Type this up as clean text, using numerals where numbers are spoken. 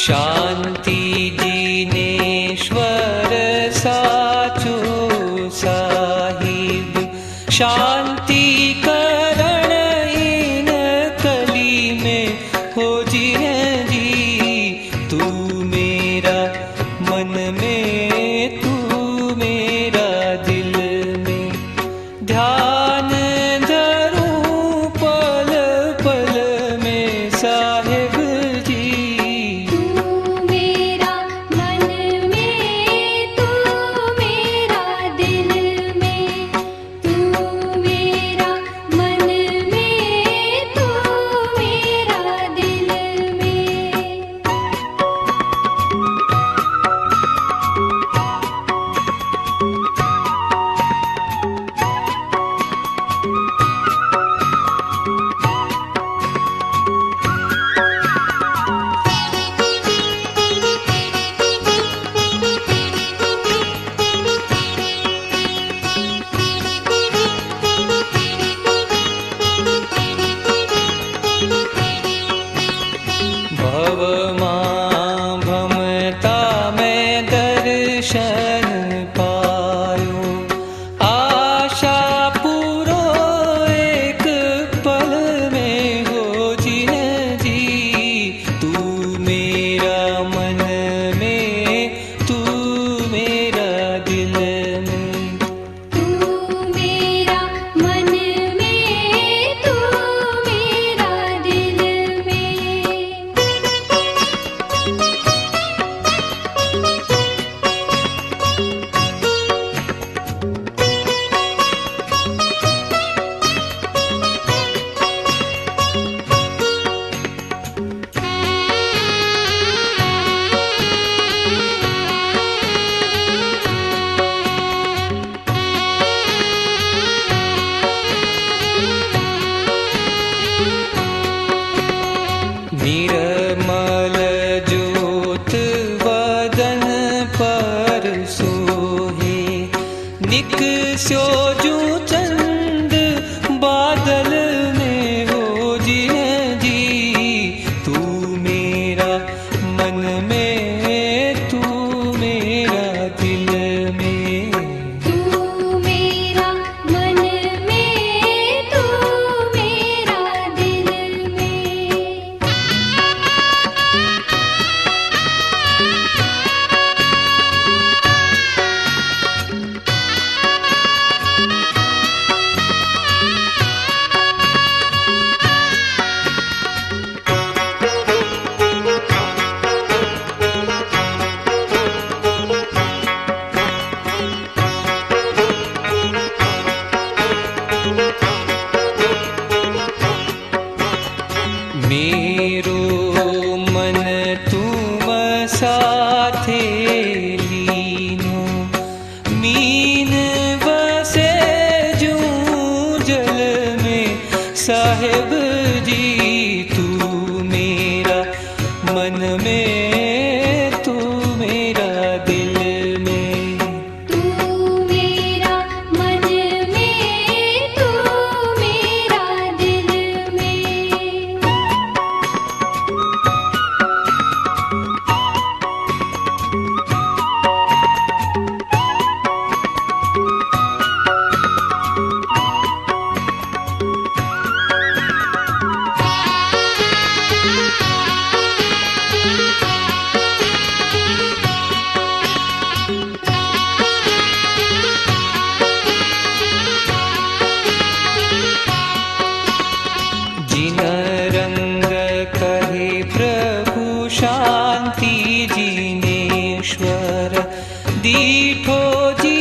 शांति जिनेश्वर साचो साहिब शांति करण इन कली में हो जी तू मेरा मन में तू मेरा दिल में ध्यान धरूं पल पल में साहिब निर्मल ज्योत वदन पर सोहे निकस्यो जू चंद बादल में हो जी तू मेरा मन में तू मेरा दिल में तू मेरा मन में तू मेरा दिल में मेरो मन तुम साथे लीनो मीन बसे जू जल में साहिब जी तू मेरा मन में तू मेरा दिल में तू मेरा मन में तू मेरा दिल में जिन रंग कहे प्रभु शांति जिनेश्वर दीठो जी